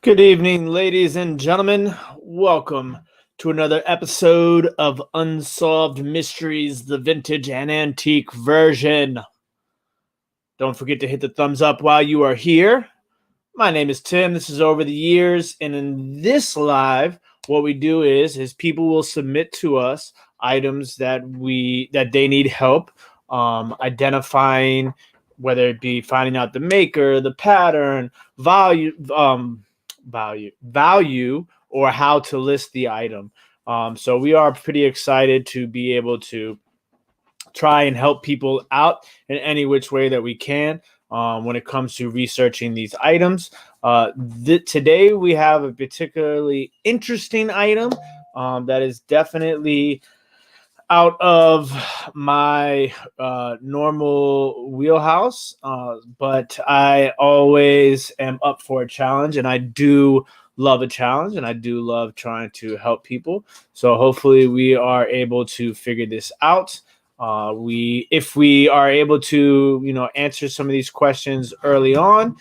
Good evening, ladies and gentlemen. Welcome to another episode of Unsolved Mysteries, the vintage and antique version. Don't forget to hit the thumbs up while you are here. My name is Tim. This is Over the Years, and in this live, what we do is people will submit to us items that they need help identifying, whether it be finding out the maker, the pattern, value, or how to list the item. So we are pretty excited to be able to try and help people out in any which way that we can when it comes to researching these items. Today we have a particularly interesting item that is definitely out of my normal wheelhouse, but I always am up for a challenge, and I do love a challenge, and I do love trying to help people. So hopefully we are able to figure this out. If we are able to, answer some of these questions early on,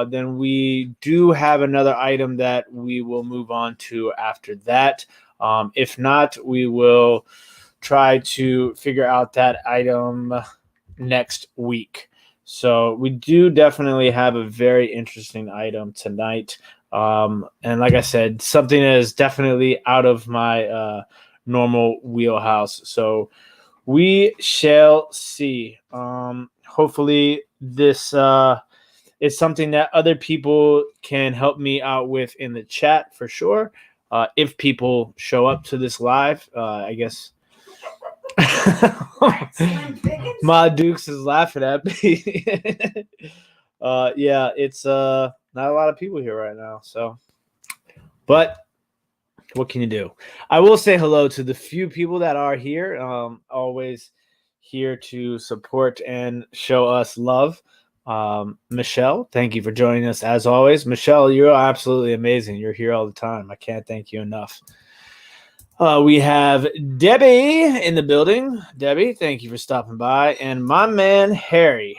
then we do have another item that we will move on to after that. If not, we will try to figure out that item next week. So we do definitely have a very interesting item tonight. And like I said, something that is definitely out of my normal wheelhouse. So we shall see. Hopefully this is something that other people can help me out with in the chat for sure. If people show up to this live, I guess my Dukes is laughing at me. Yeah, it's not a lot of people here right now, so but what can you do? I will say hello to the few people that are here. Always here to support and show us love. Michelle, thank you for joining us as always. Michelle, you're absolutely amazing. You're here all the time. I can't thank you enough. We have Debbie in the building. Debbie, thank you for stopping by. And my man, Harry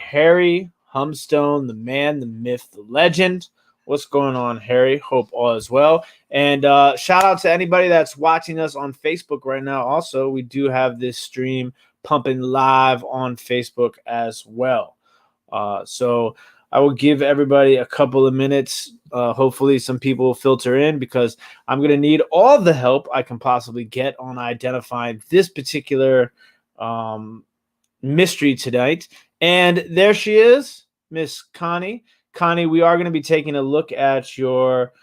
Humstone, the man, the myth, the legend. What's going on, Harry? Hope all is well. And shout out to anybody that's watching us on Facebook right now. Also, we do have this stream pumping live on Facebook as well. So I will give everybody a couple of minutes. Hopefully some people will filter in because I'm going to need all the help I can possibly get on identifying this particular mystery tonight. And there she is, Miss Connie. Connie, we are going to be taking a look at your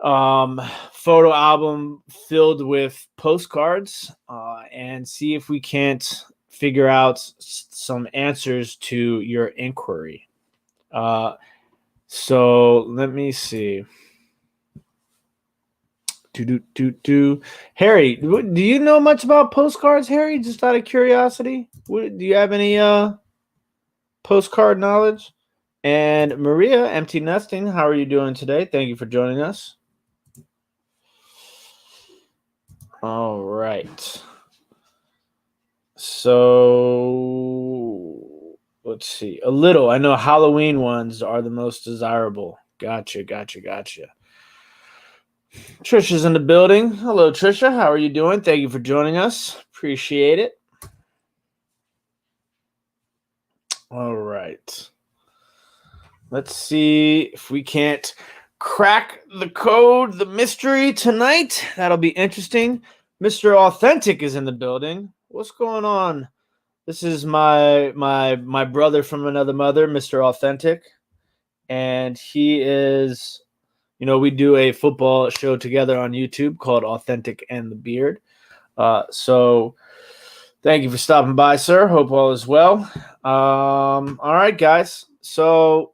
photo album filled with postcards and see if we can't figure out some answers to your inquiry. So let me see. Harry, do you know much about postcards, Harry? Just out of curiosity, do you have any postcard knowledge? And Maria, Empty Nesting, how are you doing today? Thank you for joining us. All right. So let's see. A little. I know Halloween ones are the most desirable. Gotcha. Trisha's in the building. Hello, Trisha. How are you doing? Thank you for joining us. Appreciate it. All right. Let's see if we can't crack the code, the mystery tonight. That'll be interesting. Mr. Authentic is in the building. What's going on? This is my brother from another mother, Mr. Authentic. And he is, we do a football show together on YouTube called Authentic and the Beard. So thank you for stopping by, sir. Hope all is well. All right, guys. So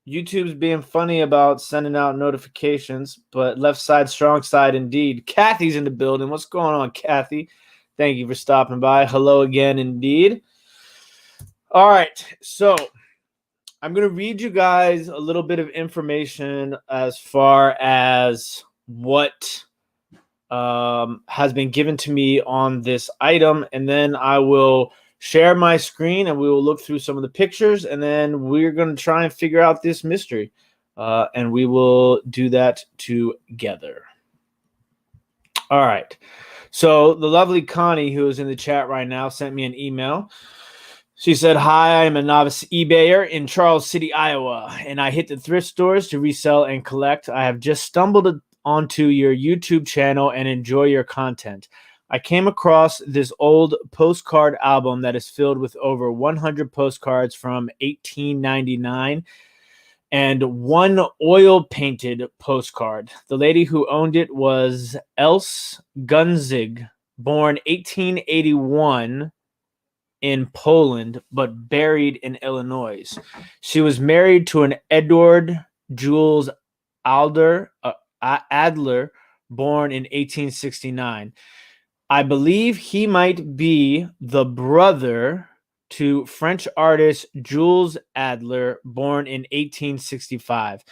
YouTube's being funny about sending out notifications, but left side, strong side indeed. Kathy's in the building. What's going on, Kathy? Thank you for stopping by. Hello again, indeed. All right, so I'm going to read you guys a little bit of information as far as what has been given to me on this item, and then I will share my screen and we will look through some of the pictures, and then we're going to try and figure out this mystery. and we will do that together. All right. So the lovely Connie, who is in the chat right now, sent me an email. She said, "Hi, I'm a novice eBayer in Charles City, Iowa, and I hit the thrift stores to resell and collect. I have just stumbled onto your YouTube channel and enjoy your content. I came across this old postcard album that is filled with over 100 postcards from 1899 and one oil-painted postcard. The lady who owned it was Else Gunzig, born 1881 in Poland, but buried in Illinois. She was married to an Edward Jules Adler, born in 1869. I believe he might be the brother to French artist Jules Adler, born in 1865.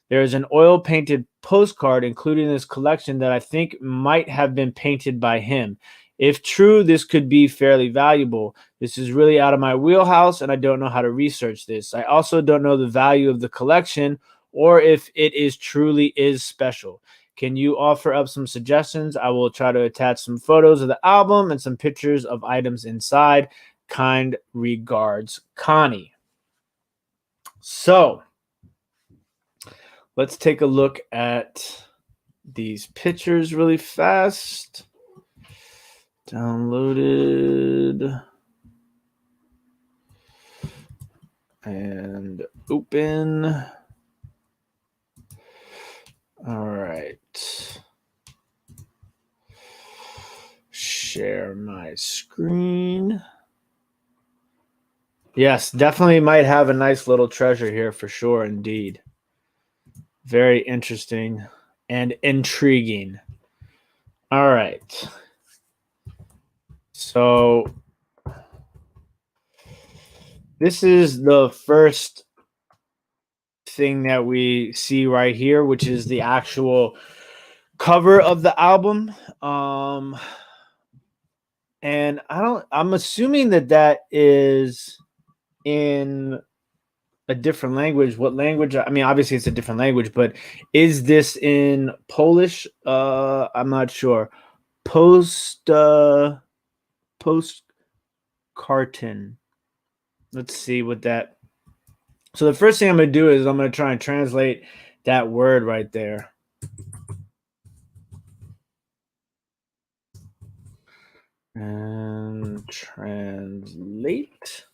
There is an oil-painted postcard included in this collection that I think might have been painted by him. If true, this could be fairly valuable. This is really out of my wheelhouse, and I don't know how to research this. I also don't know the value of the collection or if it is truly special. Can you offer up some suggestions? I will try to attach some photos of the album and some pictures of items inside. Kind regards, Connie." So let's take a look at these pictures really fast. Downloaded and open. All right. Share my screen. Yes, definitely might have a nice little treasure here for sure, indeed. Very interesting and intriguing. All right. So this is the first thing that we see right here, which is the actual cover of the album. And I'm assuming that is in a different language. What language? I mean, obviously it's a different language, but is this in Polish? I'm not sure. Postkarten. Let's see what that. So the first thing I'm going to do is I'm going to try and translate that word right there. And translate.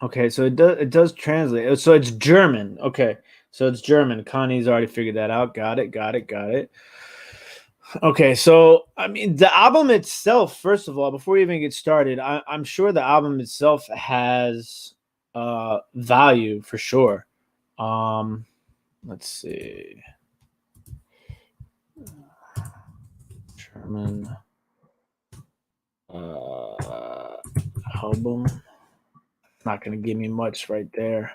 Okay, so it does translate. So it's German. Okay, so it's German. Connie's already figured that out. Got it. Okay, so I mean the album itself, first of all, before we even get started, I'm sure the album itself has value for sure. Let's see. German album. Not going to give me much right there.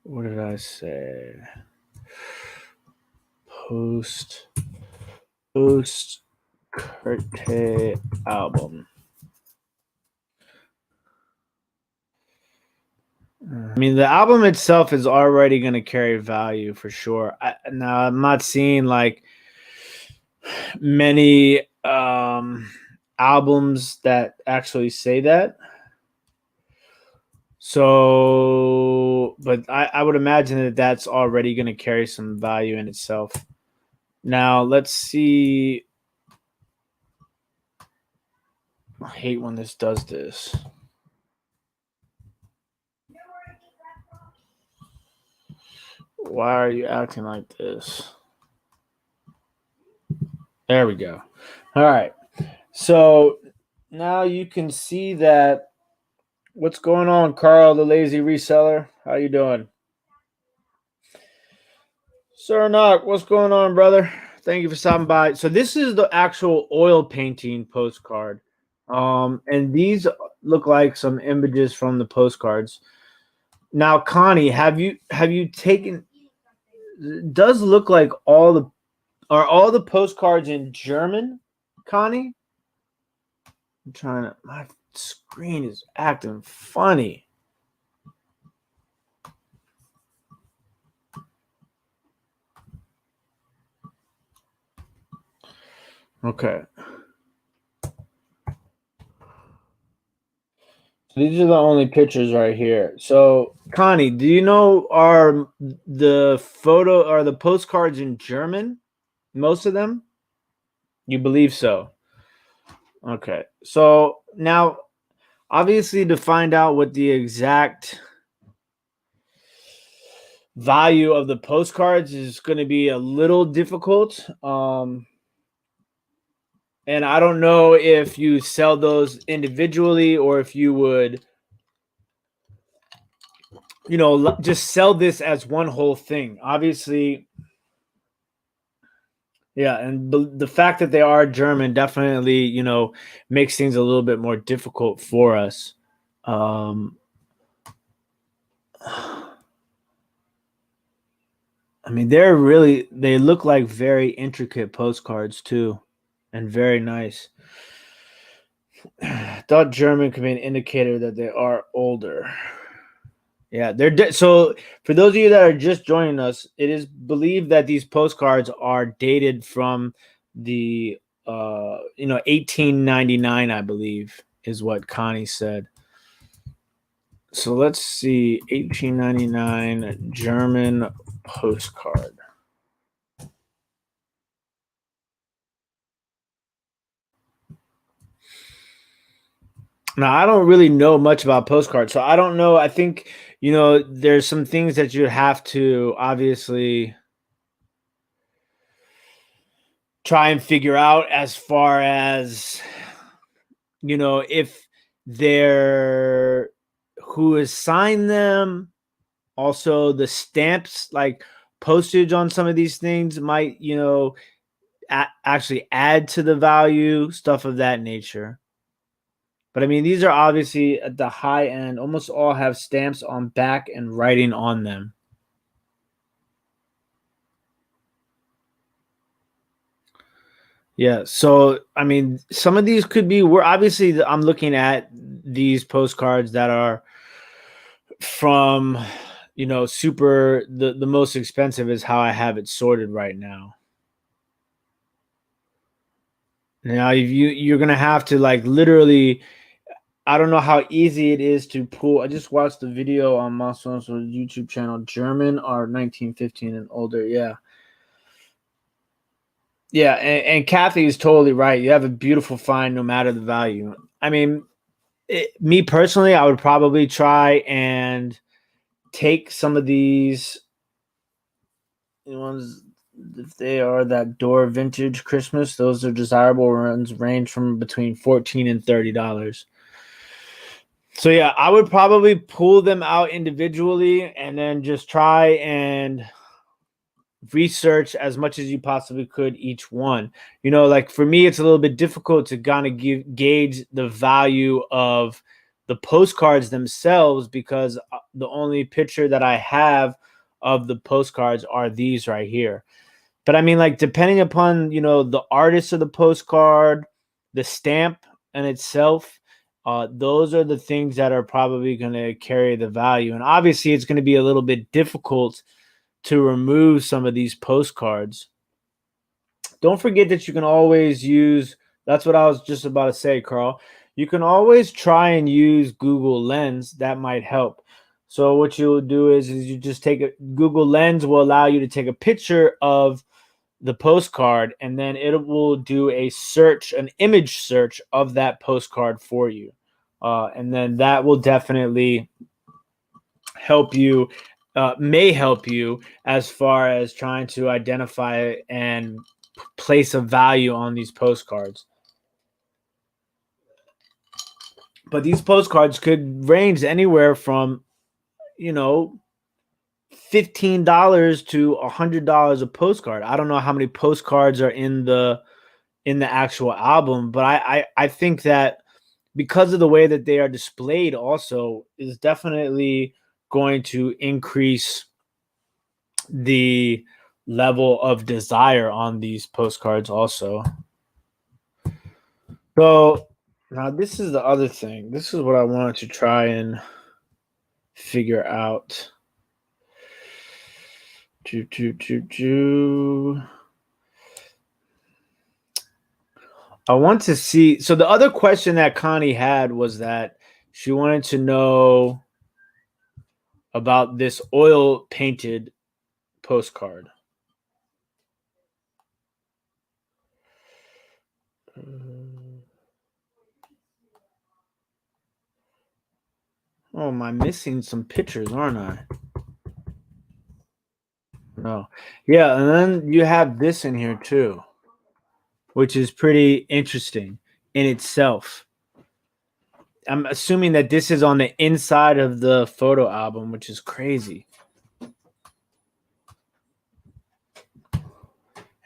What did I say? Post-Karte album. I mean, the album itself is already going to carry value for sure. Now, I'm not seeing like many albums that actually say that. So, but I would imagine that that's already going to carry some value in itself. Now, let's see. I hate when this does this. Why are you acting like this? There we go. All right. So now you can see that. What's going on, Carl, the lazy reseller? How you doing? Sir Knock, what's going on, brother? Thank you for stopping by. So this is the actual oil painting postcard. And these look like some images from the postcards. Now, Connie, have you taken? It does look like all the postcards in German, Connie? I'm trying to. My screen is acting funny. Okay. So these are the only pictures right here. So, Connie, do you know are the photo are the postcards in German? Most of them? You believe so? Okay. So now, obviously, to find out what the exact value of the postcards is going to be a little difficult. And I don't know if you sell those individually or if you would, just sell this as one whole thing. Obviously, yeah, and the fact that they are German definitely, makes things a little bit more difficult for us. Um, I mean, they look like very intricate postcards too, and very nice. Thought German could be an indicator that they are older. Yeah, so for those of you that are just joining us, it is believed that these postcards are dated from the 1899, I believe, is what Connie said. So let's see, 1899 German postcard. Now, I don't really know much about postcards, so I don't know. I think, there's some things that you have to obviously try and figure out as far as, if they're who has signed them. Also, the stamps, like postage on some of these things, might, actually add to the value, stuff of that nature. But I mean, these are obviously at the high end. Almost all have stamps on back and writing on them. Yeah. So, I mean, some of these could be, we're obviously, I'm looking at these postcards that are from, super, the most expensive is how I have it sorted right now. Now, if you're going to have to like literally, I don't know how easy it is to pull. I just watched the video on my YouTube channel. German are 1915 and older. Yeah. Yeah. And Kathy is totally right. You have a beautiful find no matter the value. I mean, me personally, I would probably try and take some of these ones. If they are that door vintage Christmas, those are desirable ones, range from between $14 and $30. So yeah, I would probably pull them out individually and then just try and research as much as you possibly could each one. Like for me, it's a little bit difficult to kind of gauge the value of the postcards themselves because the only picture that I have of the postcards are these right here. But I mean, like, depending upon, the artist of the postcard, the stamp in itself, those are the things that are probably going to carry the value. And obviously, it's going to be a little bit difficult to remove some of these postcards. Don't forget that you can always use, that's what I was just about to say, Carl. You can always try and use Google Lens. That might help. So what you'll do is you just take a Google Lens will allow you to take a picture of the postcard and then it will do a search, an image search of that postcard for you. And then that will definitely help you, may help you as far as trying to identify and place a value on these postcards. But these postcards could range anywhere from, you know, $15 to $100 a postcard. I don't know how many postcards are in the actual album, but I think that because of the way that they are displayed also is definitely going to increase the level of desire on these postcards also. So now this is the other thing. This is what I wanted to try and figure out. Do, do, do, do. I want to see. So the other question that Connie had was that she wanted to know about this oil painted postcard. Oh, am I missing some pictures, aren't I? No. Yeah, and then you have this in here too, which is pretty interesting in itself. I'm assuming that this is on the inside of the photo album, which is crazy.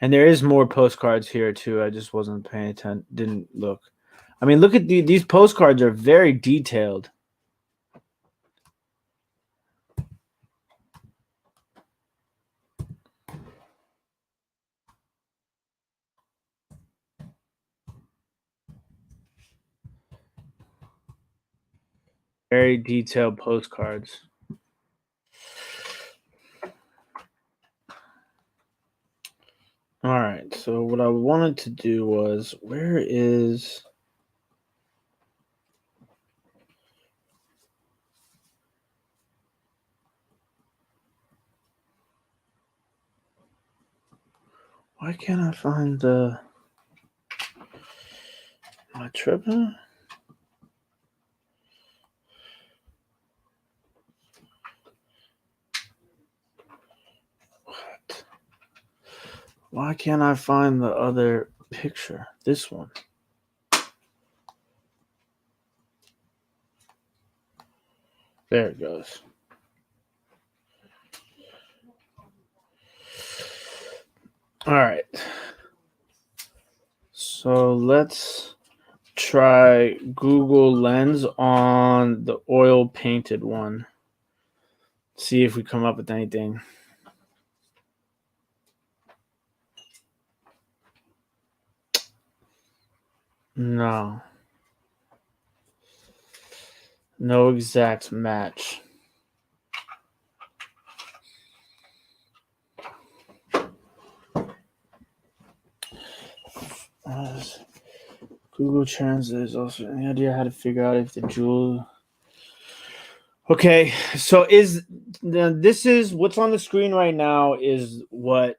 And there is more postcards here too. I just wasn't paying attention, didn't look. I mean, look at these postcards are very detailed. Very detailed postcards. All right. So what I wanted to do was, where is why can't I find the my tripping? What? Why can't I find the other picture? This one. There it goes. All right. So let's try Google Lens on the oil painted one. See if we come up with anything. No. No exact match. Google Translate is also any idea how to figure out if the jewel. Okay, so this is what's on the screen right now is what.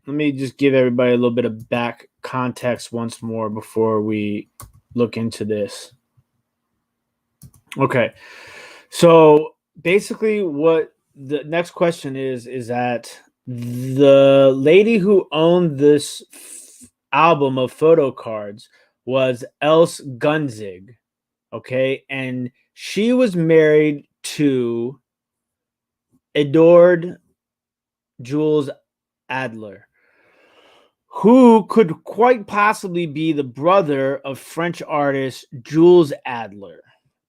Let me just give everybody a little bit of back context once more before we look into this. Okay, so basically, what the next question is that the lady who owned this album of photo cards was Else Gunzig, okay, and she was married to Adored Jules Adler, who could quite possibly be the brother of French artist Jules Adler.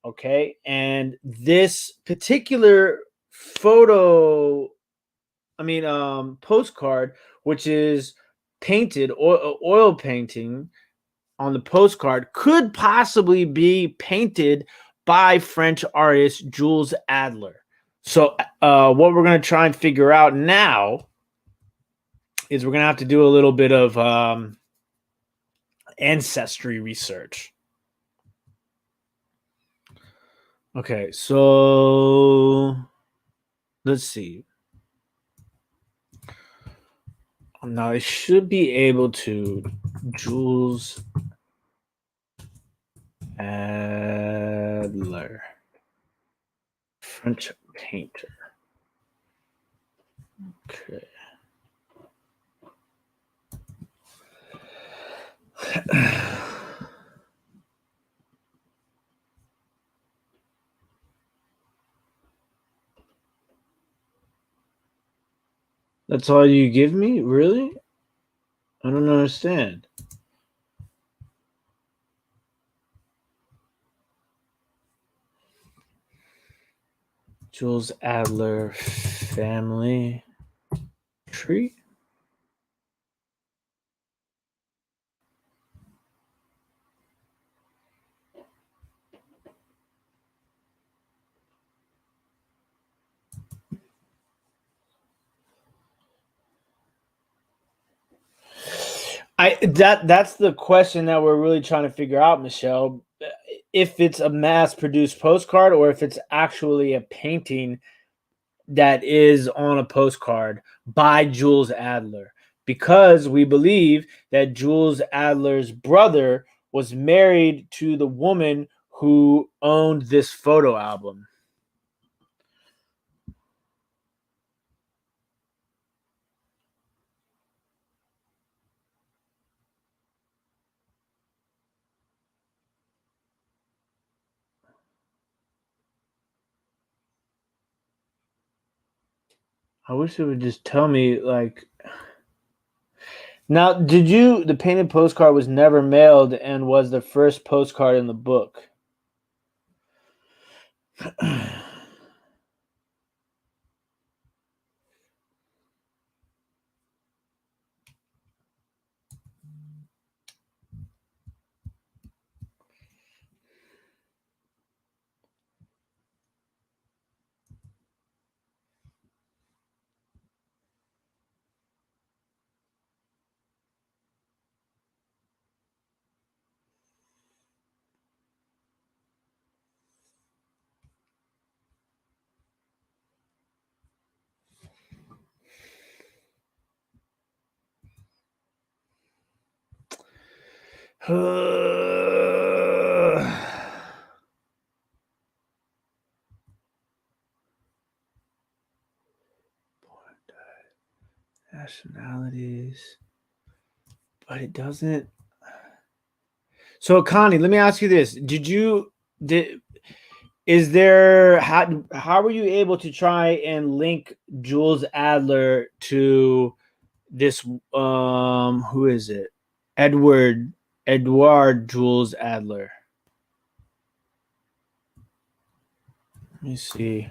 Okay, and this particular postcard, which is painted oil painting on the postcard, could possibly be painted by French artist Jules Adler. So, what we're going to try and figure out now is we're going to have to do a little bit of ancestry research. Okay, so let's see. Now I should be able to Jules Adler, French painter. Okay. That's all you give me? Really? I don't understand. Jules Adler family tree? That's the question that we're really trying to figure out, Michelle. If it's a mass produced postcard or if it's actually a painting that is on a postcard by Jules Adler, because we believe that Jules Adler's brother was married to the woman who owned this photo album. I wish it would just tell me, like. Now, the painted postcard was never mailed and was the first postcard in the book. Nationalities. But it doesn't. So, Connie, let me ask you this: is there how were you able to try and link Jules Adler to this? Who is it? Edward Jules Adler. Let me see.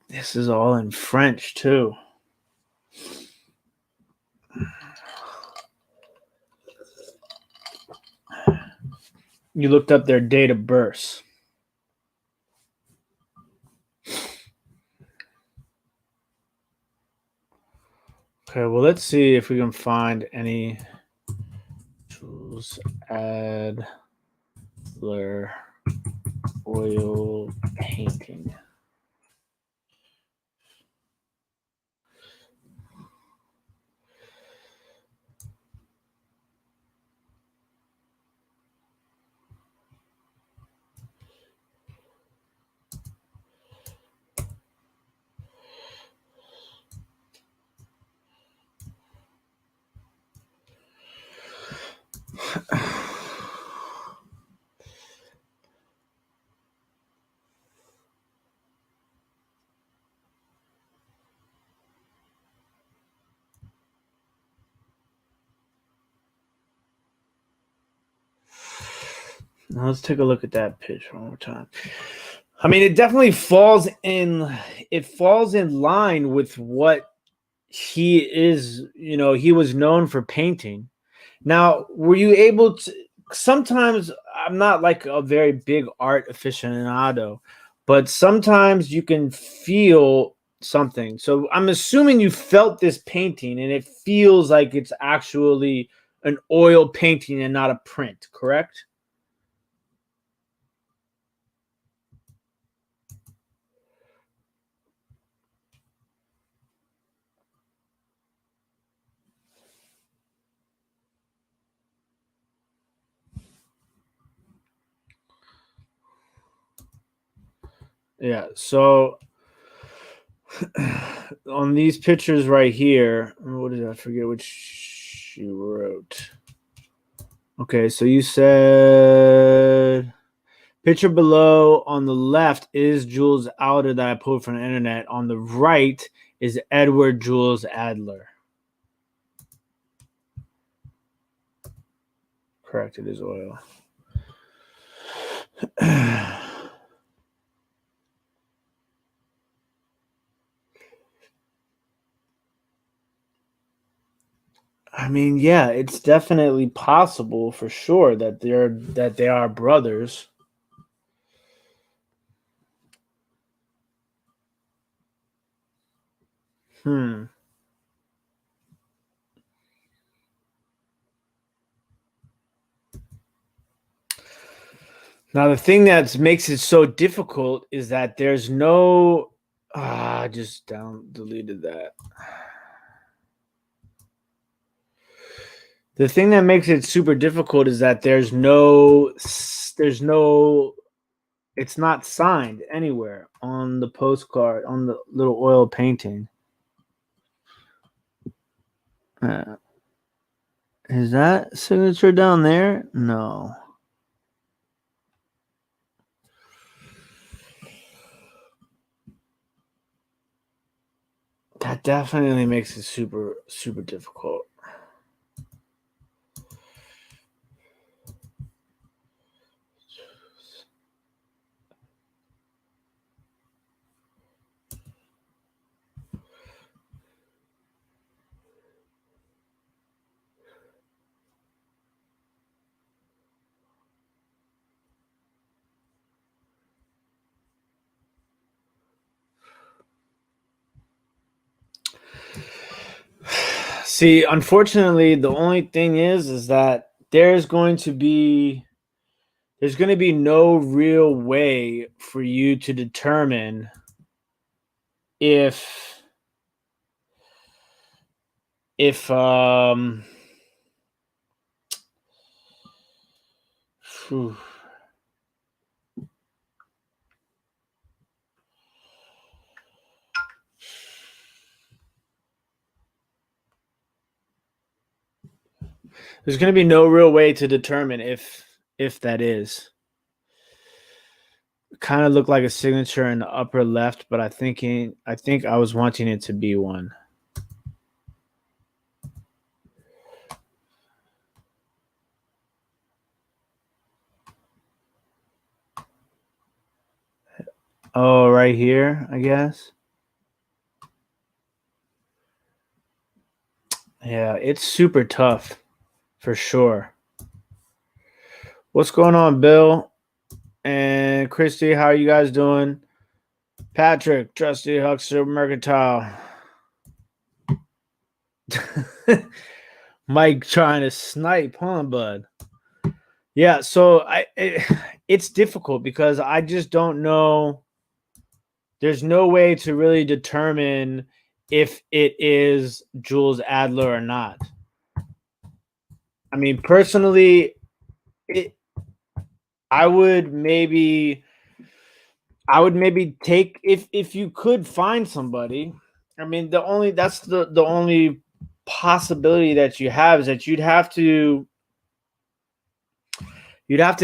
This is all in French too. You looked up their date of birth. Okay, well, let's see if we can find any Jules Adler oil painting. Now let's take a look at that picture one more time. I mean, it definitely falls in line with what he is, he was known for painting. Now, were you able to sometimes I'm not like a very big art aficionado, but sometimes you can feel something. So I'm assuming you felt this painting and it feels like it's actually an oil painting and not a print, correct? Yeah. So on these pictures right here, what did I forget which she wrote? Okay, so you said picture below on the left is Jules Adler that I pulled from the internet. On the right is Edward Jules Adler. Correct, it is oil. I mean, yeah, it's definitely possible for sure that they are brothers. Hmm. Now the thing that makes it so difficult is that there's no I just deleted that. The thing that makes it super difficult is that there's no it's not signed anywhere on the postcard on the little oil painting. Is that signature down there? No. That definitely makes it super, super difficult. See, unfortunately, the only thing is that there's going to be no real way for you to determine if whew. There's going to be no real way to determine if that is. Kind of looked like a signature in the upper left, but I think I was wanting it to be one. Oh, right here, I guess. Yeah, it's super tough for sure. What's going on, Bill and Christy? How are you guys doing? Patrick, Trusty Huckster, Mercantile. Mike trying to snipe, huh, bud? Yeah, so it's difficult because I just don't know. There's no way to really determine if it is Jules Adler or not. I mean, personally, I would maybe take if you could find somebody. I mean, the only possibility that you have is that you'd have to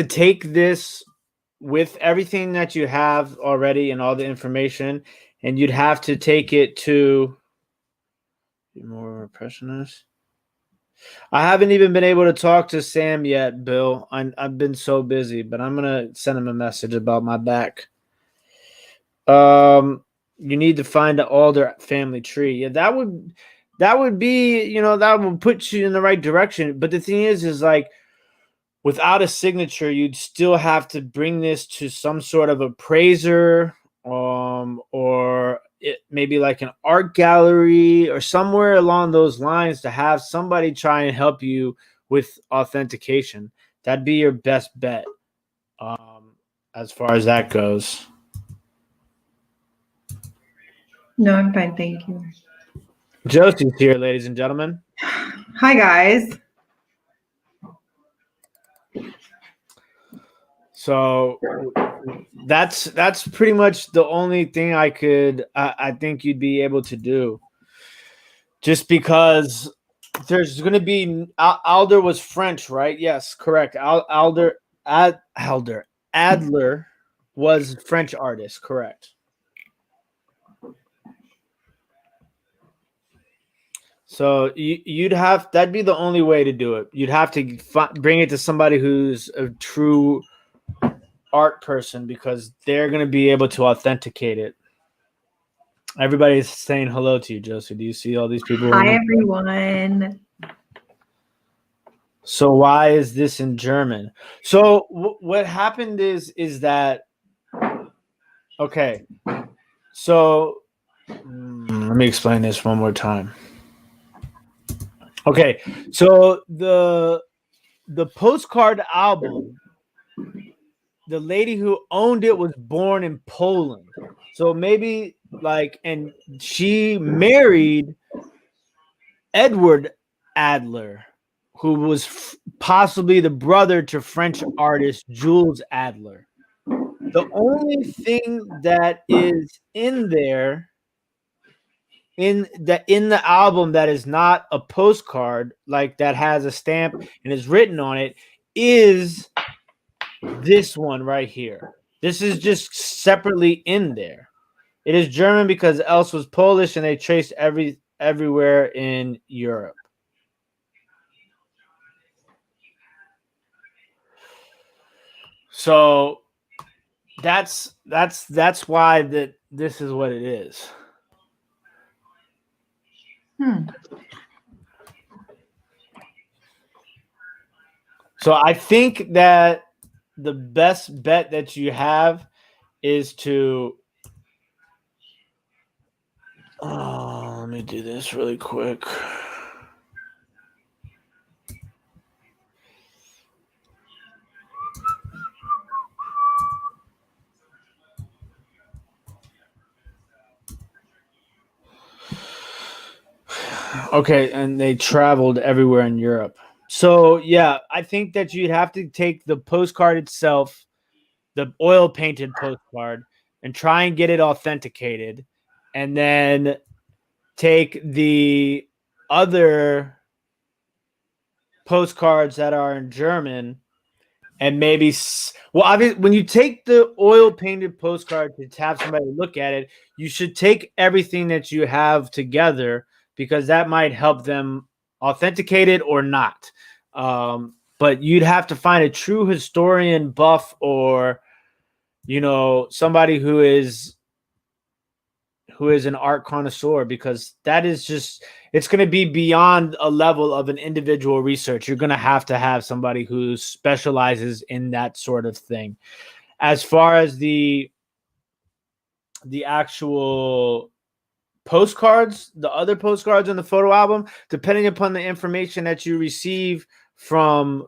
take this with everything that you have already and all the information, and you'd have to take it to be more impressionist. I haven't even been able to talk to Sam yet, Bill. I've been so busy, but I'm gonna send him a message about my back. You need to find the Alder family tree. Yeah, that would be, that would put you in the right direction. But the thing is like, without a signature, you'd still have to bring this to some sort of appraiser, or maybe like an art gallery or somewhere along those lines to have somebody try and help you with authentication. That'd be your best bet, as far as that goes. No, I'm fine. Thank you. Josie's here, ladies and gentlemen. Hi, guys. So that's pretty much the only thing I think you'd be able to do. Just because there's going to be Adler was French, right? Yes, correct. Adler was French artist, correct. So that'd be the only way to do it. You'd have to bring it to somebody who's a true art person, because they're going to be able to authenticate it. Everybody's saying hello to you, Josie. Do you see all these people? Hi, everyone. So why is this in German? So what happened is that okay. So let me explain this one more time. Okay, so the postcard album, the lady who owned it was born in Poland. So maybe and she married Edward Adler, who was possibly the brother to French artist Jules Adler. The only thing that is in there in the album that is not a postcard, like that has a stamp and is written on it, is this one right here. This is just separately in there. It is German because else was Polish, and they traced everywhere in Europe. So that's why this is what it is. So I think that the best bet that you have is to let me do this really quick. Okay, and they traveled everywhere in Europe. So yeah, I think that you'd have to take the postcard itself, the oil painted postcard, and try and get it authenticated, and then take the other postcards that are in German and maybe obviously when you take the oil painted postcard to have somebody look at it, you should take everything that you have together because that might help them authenticate it or not. But you'd have to find a true historian buff or somebody who is an art connoisseur, because that is just, it's going to be beyond a level of an individual research. You're going to have somebody who specializes in that sort of thing. As far as the actual postcards, the other postcards in the photo album, depending upon the information that you receive from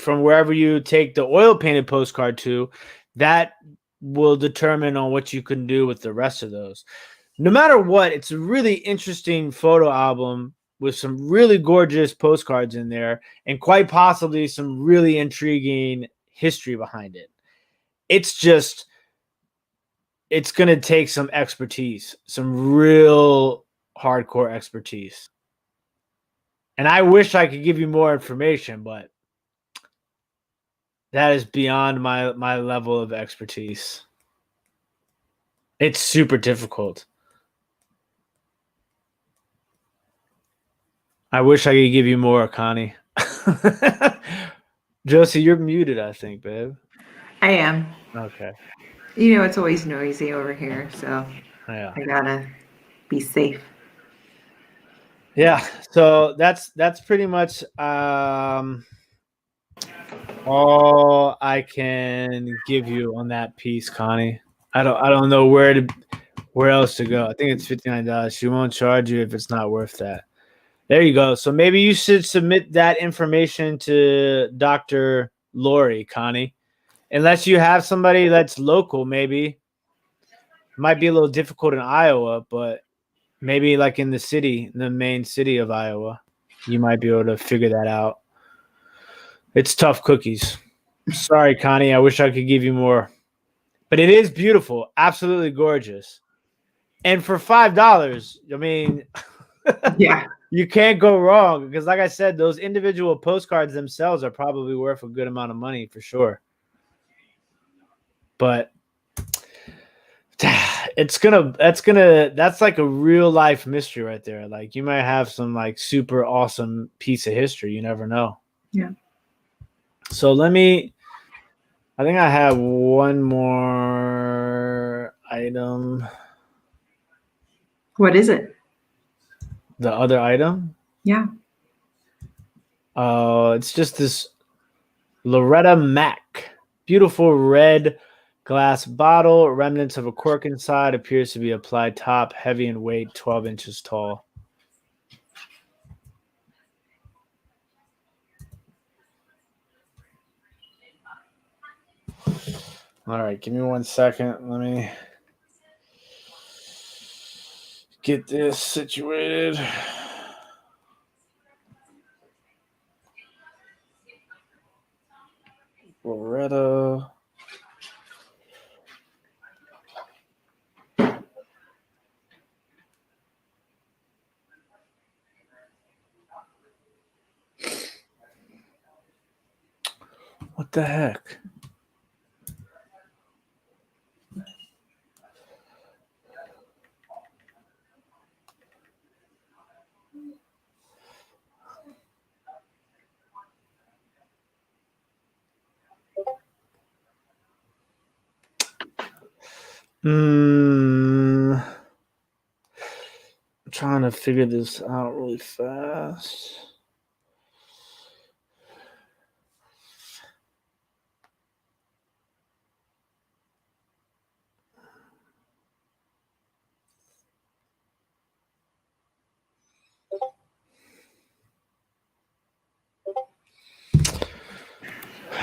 wherever you take the oil painted postcard to, that will determine on what you can do with the rest of those. No matter what, it's a really interesting photo album with some really gorgeous postcards in there and quite possibly some really intriguing history behind it. It's going to take some expertise, some real hardcore expertise. And I wish I could give you more information, but that is beyond my level of expertise. It's super difficult. I wish I could give you more, Connie. Josie, you're muted, I think, babe. I am. Okay. It's always noisy over here, so Yeah. I gotta be safe. Yeah. So that's pretty much all I can give you on that piece, Connie. I don't know where else to go. I think it's $59. She won't charge you if it's not worth that. There you go. So maybe you should submit that information to Dr. Lori, Connie. Unless you have somebody that's local, maybe. It might be a little difficult in Iowa, but maybe like in the main city of Iowa, you might be able to figure that out. It's tough cookies. Sorry, Connie. I wish I could give you more. But it is beautiful. Absolutely gorgeous. And for $5, I mean, yeah, you can't go wrong because, like I said, those individual postcards themselves are probably worth a good amount of money for sure. But that's like a real life mystery right there. Like you might have some like super awesome piece of history. You never know. Yeah. So I think I have one more item. What is it? The other item? Yeah. It's just this Loretta Mac. Beautiful red glass bottle. Remnants of a cork inside. Appears to be applied top. Heavy in weight. 12 inches tall. All right, give me 1 second. Let me get this situated. Loretta. What the heck? I'm trying to figure this out really fast.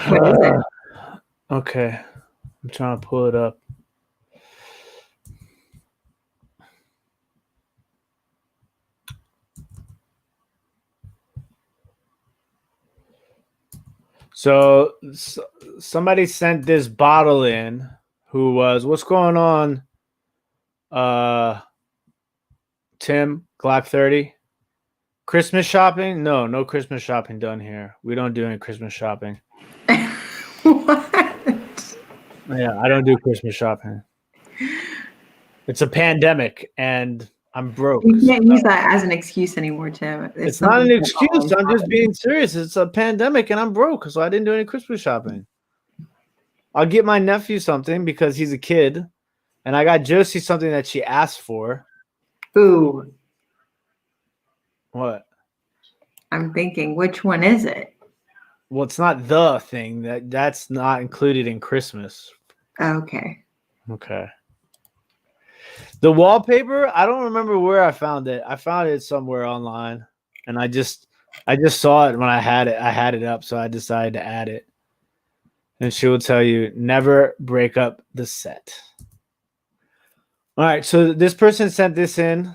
What is it? Okay. I'm trying to pull it up. So somebody sent this bottle in who was, what's going on? Tim, Glock 30. Christmas shopping? No Christmas shopping done here. We don't do any Christmas shopping. What? Yeah, I don't do Christmas shopping. It's a pandemic and I'm broke. You can't use that as an excuse anymore, Tim. It's not an excuse. I'm just being serious. It's a pandemic and I'm broke, so I didn't do any Christmas shopping. I'll get my nephew something because he's a kid, and I got Josie something that she asked for. Ooh. What? I'm thinking, which one is it? Well, it's not the thing. That's not included in Christmas. Okay. Okay. The wallpaper, I don't remember where I found it. I found it somewhere online, and I just saw it when I had it. I had it up, so I decided to add it. And she will tell you, never break up the set. All right, so this person sent this in.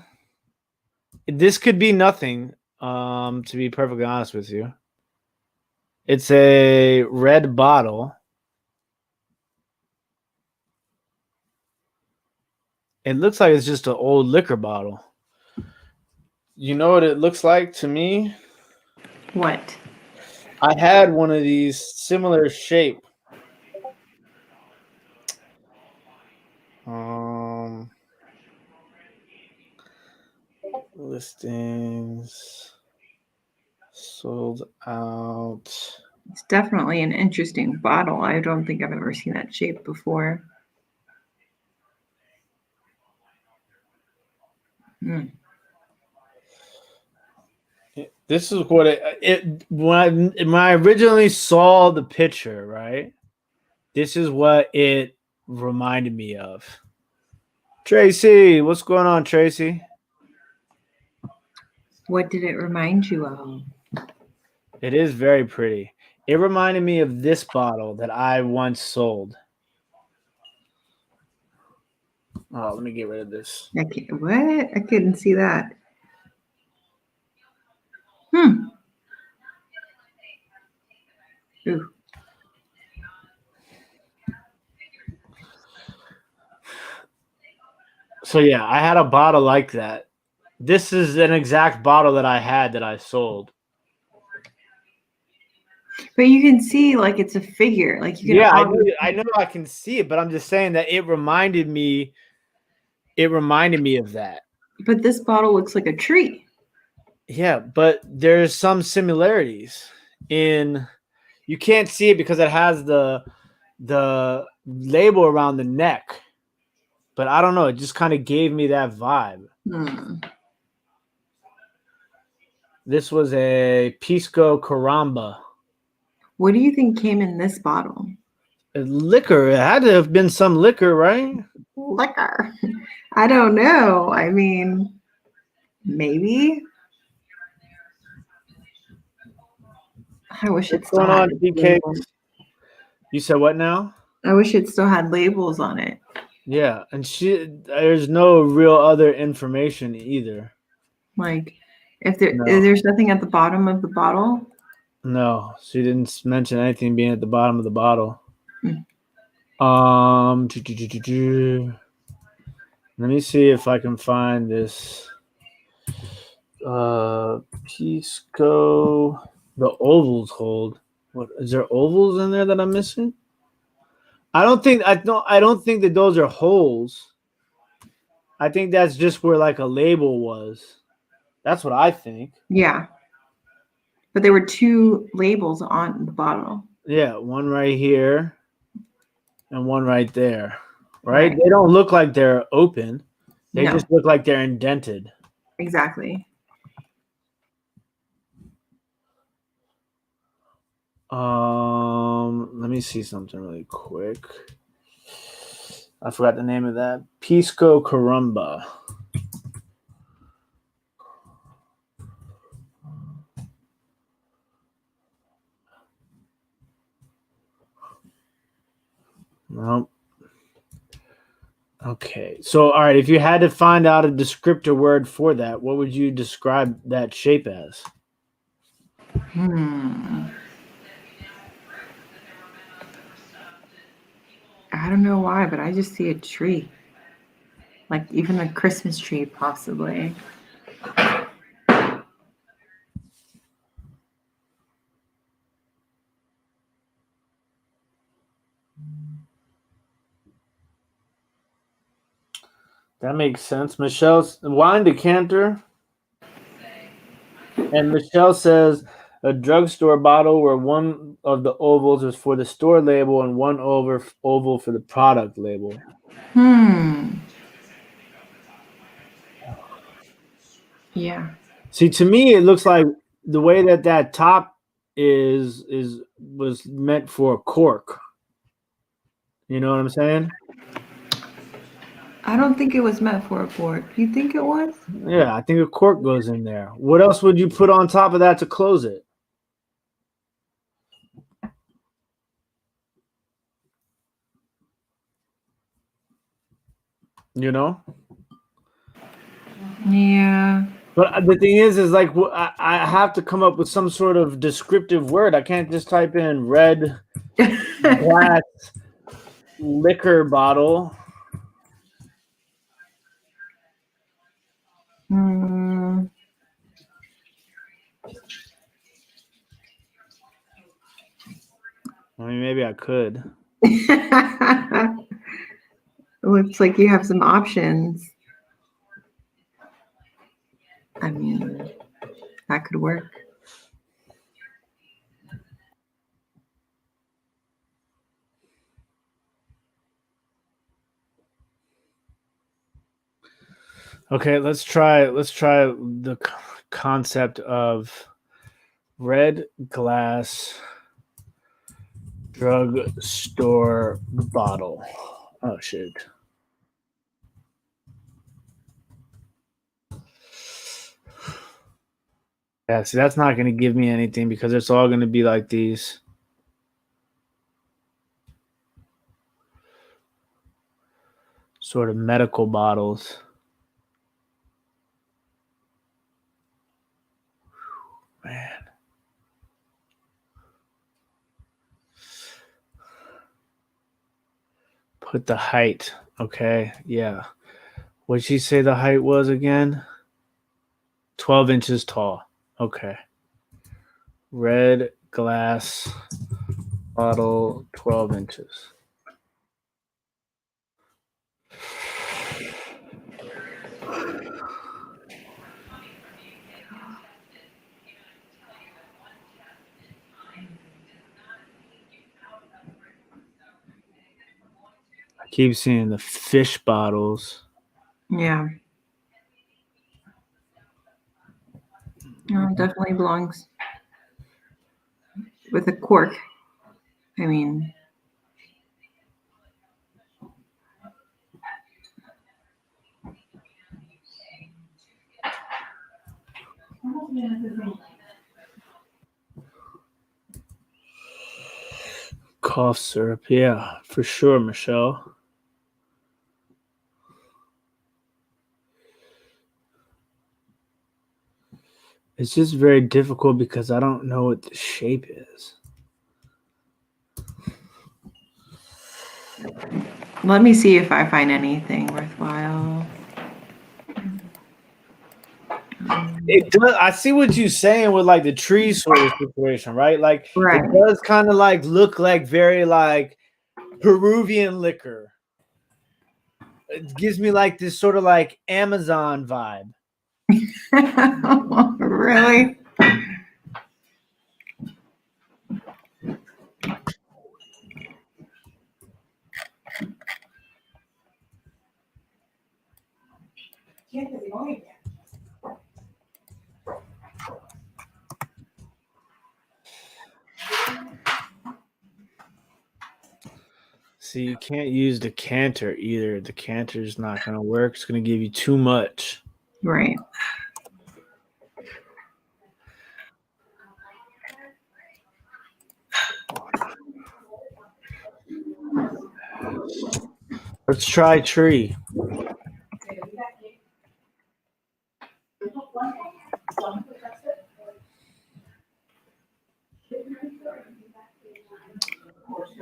This could be nothing, to be perfectly honest with you. It's a red bottle. It looks like it's just an old liquor bottle. You know what it looks like to me? What? I had one of these similar shape. Listings sold out. It's definitely an interesting bottle. I don't think I've ever seen that shape before. This is what it when I originally saw the picture, right? This is what it reminded me of. Tracy, what's going on, Tracy? What did it remind you of? It is very pretty. It reminded me of this bottle that I once sold. Oh, let me get rid of this. What? I couldn't see that. Ooh. So yeah, I had a bottle like that. This is an exact bottle that I had that I sold. But you can see like it's a figure. Like you can I know I can see it, but I'm just saying that it reminded me of that. But this bottle looks like a tree. Yeah, but there's some similarities in you can't see it because it has the label around the neck. But I don't know, it just kind of gave me that vibe. This was a Pisco Caramba. What do you think came in this bottle? Liquor. It had to have been some liquor, right? Liquor. I don't know. I mean, maybe. I wish it What's still going had on, TK? labels. You said what now? I wish it still had labels on it. Yeah, and there's no real other information either. Like, if No. there's nothing at the bottom of the bottle. No, she didn't mention anything being at the bottom of the bottle. Mm. Let me see if I can find this. Pisco. The ovals hold. What is there ovals in there that I'm missing? I don't think that those are holes. I think that's just where like a label was. That's what I think. Yeah. But there were two labels on the bottle. Yeah, one right here and one right there. Right? Right. They don't look like they're open. They No, just look like they're indented. exactly. Let me see something really quick. I forgot the name of that. Pisco Caramba. Nope. Okay. So, all right. If you had to find out a descriptor word for that, what would you describe that shape as? I don't know why, but I just see a tree. Like even a Christmas tree, possibly. That makes sense. Michelle's wine decanter. And Michelle says a drugstore bottle where one of the ovals is for the store label and one oval for the product label. Yeah. See, to me, it looks like the way that top was meant for a cork. You know what I'm saying? I don't think it was meant for a cork. You think it was? Yeah, I think a cork goes in there. What else would you put on top of that to close it? You know? Yeah. But the thing is like I have to come up with some sort of descriptive word. I can't just type in red glass liquor bottle. I mean, maybe I could. Looks like you have some options. I mean, that could work. Okay, let's try the concept of red glass drugstore bottle. Oh shit. Yeah, see, that's not going to give me anything because it's all going to be like these. Sort of medical bottles. Man. Put the height. Okay, yeah. What'd she say the height was again? 12 inches tall. Okay. Red glass bottle, 12 inches. I keep seeing the fish bottles. Yeah. No, definitely belongs with a cork. I mean, Cough syrup, yeah, for sure, Michelle. It's just very difficult because I don't know what the shape is. let me see if I find anything worthwhile. It does. I see what you're saying with like the tree sort of situation, right? Like Right. it does kind of like look like very like Peruvian liquor. It gives me like this sort of like Amazon vibe. Really? See, you can't use decanter either. Decanter's not going to work. It's going to give you too much. Right. Let's try tree.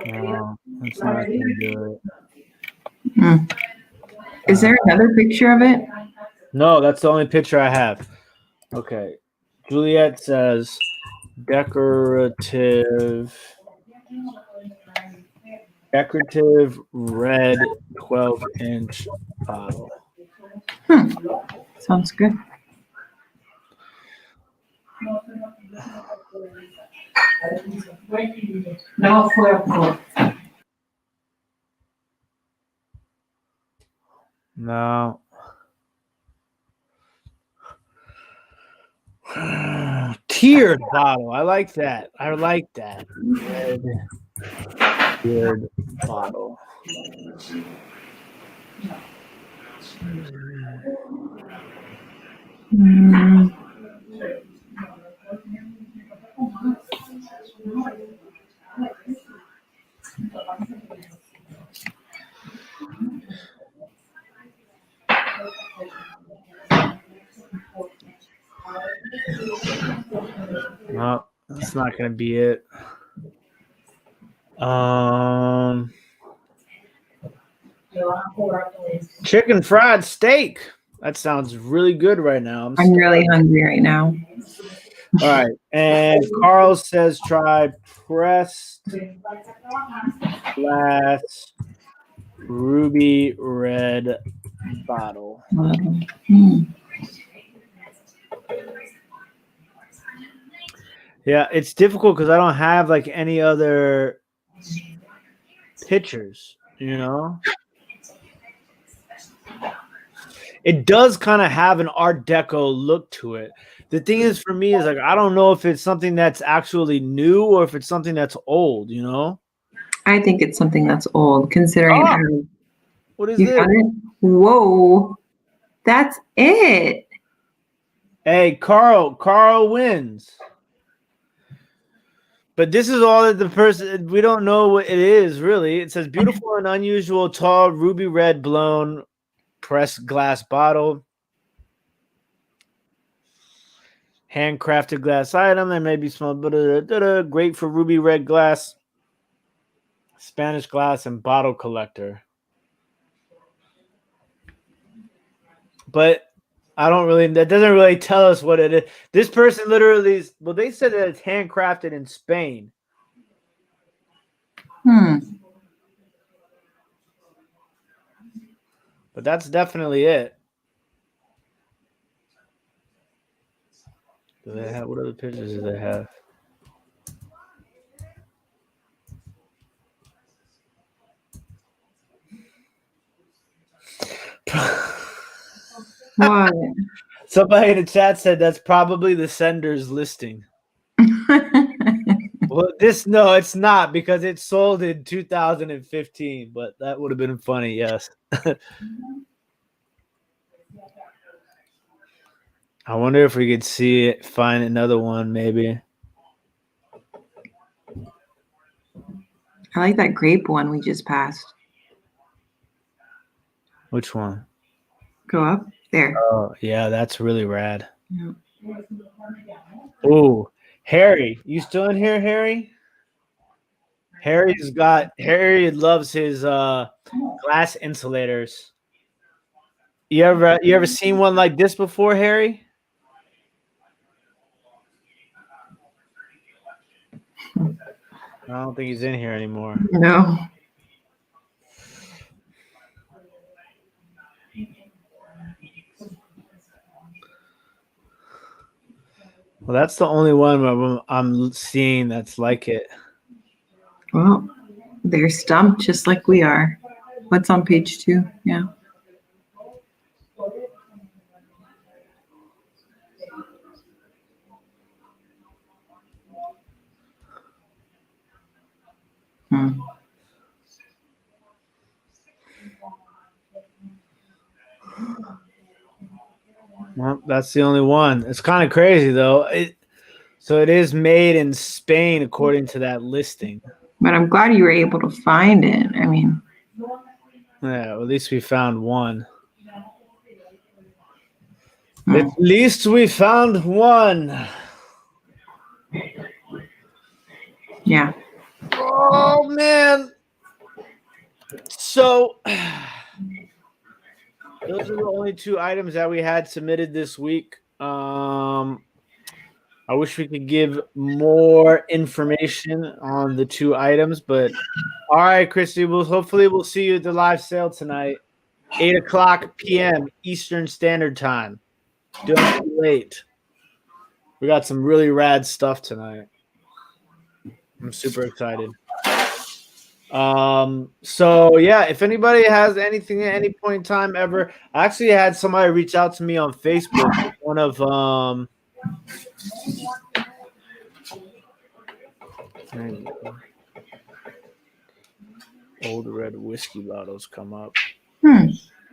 No, that's not going to do it. Is there another picture of it? No, that's the only picture I have. Okay. Juliet says decorative red 12-inch bottle. Sounds good. No. Tiered bottle. I like that. Red tiered bottle. Mm. No, that's not going to be it. Chicken fried steak. That sounds really good right now. I'm really hungry right now. All right. And Carl says try pressed glass ruby red bottle. Yeah, it's difficult because I don't have like any other pictures, you know? It does kind of have an Art Deco look to it. The thing is for me is like I don't know if it's something that's actually new or if it's something that's old, you know? I think it's something that's old, considering Oh, how what is you this? got it. Whoa, that's it. Hey, Carl wins. But this is all that the person, we don't know what it is really. It says beautiful and unusual tall ruby red blown pressed glass bottle. Handcrafted glass item that may be small, but great for ruby red glass, Spanish glass, and bottle collector. But I don't really, that doesn't really tell us what it is. This person literally is, well, they said that it's handcrafted in Spain. But that's definitely it. Do they have, what other pictures do they have? What? Somebody in the chat said that's probably the sender's listing. Well, no, it's not because it sold in 2015, but that would have been funny, yes. I wonder if we could see it, find another one, maybe. I like that grape one we just passed. Which one? Go up there. Oh, yeah, that's really rad. Yeah. Oh, Harry, you still in here, Harry? Harry loves his glass insulators. You ever seen one like this before, Harry? I don't think he's in here anymore. No. Well, that's the only one I'm seeing that's like it. Well, they're stumped just like we are. What's on page 2? Yeah. Well, that's the only one. It's kind of crazy though. So it is made in Spain according to that listing. But I'm glad you were able to find it. I mean, yeah, at least we found one. At least we found one. Yeah. Oh man. So those are the only 2 items that we had submitted this week. I wish we could give more information on the 2 items, but all right, Christy, hopefully we'll see you at the live sale tonight, 8:00 p.m. Eastern Standard Time. Don't be late. We got some really rad stuff tonight. I'm super excited. So yeah, if anybody has anything at any point in time ever, I actually had somebody reach out to me on Facebook. One of old red whiskey bottles come up.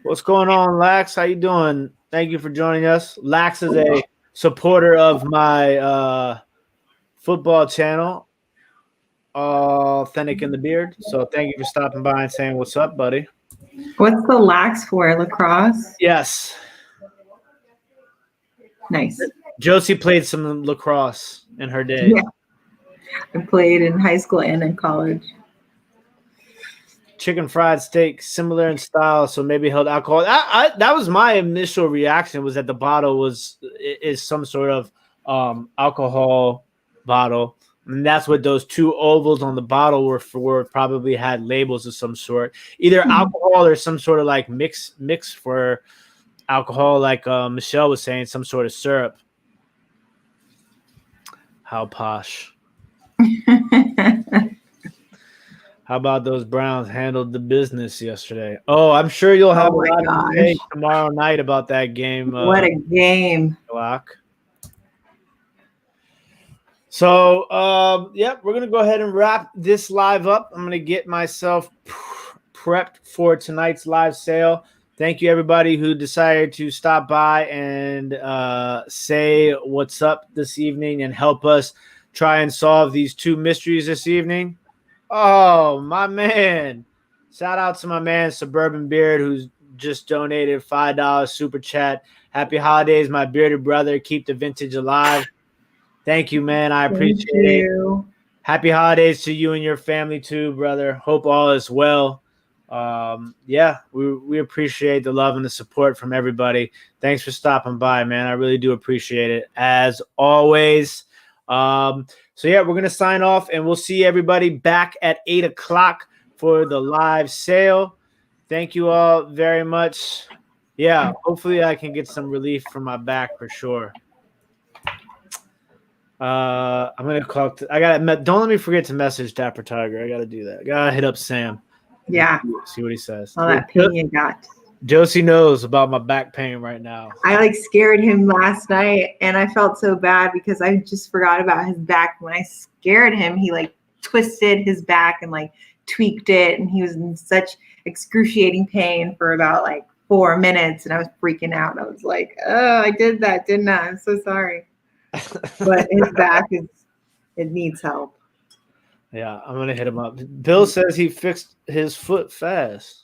What's going on, Lax? How you doing? Thank you for joining us. Lax is a supporter of my football channel, Authentic in the Beard. So thank you for stopping by and saying what's up, buddy. What's the lax for? Lacrosse? Yes. Nice. Josie played some lacrosse in her day. Yeah. I played in high school and in college. Chicken fried steak, similar in style, so maybe held alcohol. That was my initial reaction, was that the bottle is some sort of alcohol bottle. And that's what those 2 ovals on the bottle were for. Probably had labels of some sort, either alcohol or some sort of like mix for alcohol, like Michelle was saying, some sort of syrup. How posh. How about those Browns handled the business yesterday? Oh, I'm sure you'll have a lot to say tomorrow night about that game. What a game. So, yep, we're going to go ahead and wrap this live up. I'm going to get myself prepped for tonight's live sale. Thank you, everybody who decided to stop by and say what's up this evening and help us try and solve these 2 mysteries this evening. Oh, my man. Shout out to my man, Suburban Beard, who's just donated $5 super chat. Happy holidays, my bearded brother. Keep the vintage alive. Thank you, man. I appreciate it. Happy holidays to you and your family too, brother. Hope all is well. Yeah, we appreciate the love and the support from everybody. Thanks for stopping by, man. I really do appreciate it, as always. So yeah, we're going to sign off, and we'll see everybody back at 8:00 for the live sale. Thank you all very much. Yeah, hopefully I can get some relief from my back for sure. I'm going to call. Don't let me forget to message Dapper Tiger. I got to do that. I got to hit up Sam. Yeah. See what he says. All that pain you got. Josie knows about my back pain right now. I like scared him last night, and I felt so bad because I just forgot about his back. When I scared him, he like twisted his back and like tweaked it, and he was in such excruciating pain for about like 4 minutes, and I was freaking out. I was like, "Oh, I did that, didn't I? I'm so sorry." But his back it needs help. Yeah, I'm gonna hit him up. Bill says he fixed his foot fast.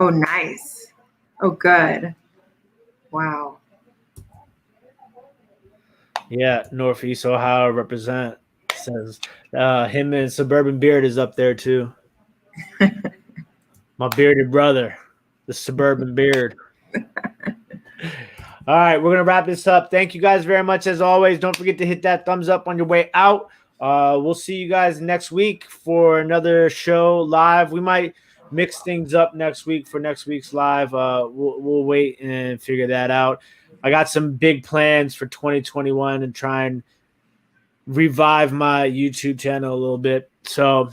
Oh, nice. Oh, good. Wow. Yeah, Northeast Ohio represent. Says him and Suburban Beard is up there too. My bearded brother, the Suburban Beard. All right, we're gonna wrap this up. Thank you guys very much as always. Don't forget to hit that thumbs up on your way out. We'll see you guys next week for another show live. We might mix things up next week for next week's live. We'll wait and figure that out. I got some big plans for 2021 and try and revive my YouTube channel a little bit. So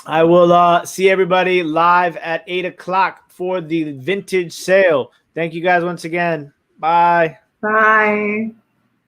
I will see everybody live at 8 o'clock for the vintage sale. Thank you guys once again. Bye. Bye.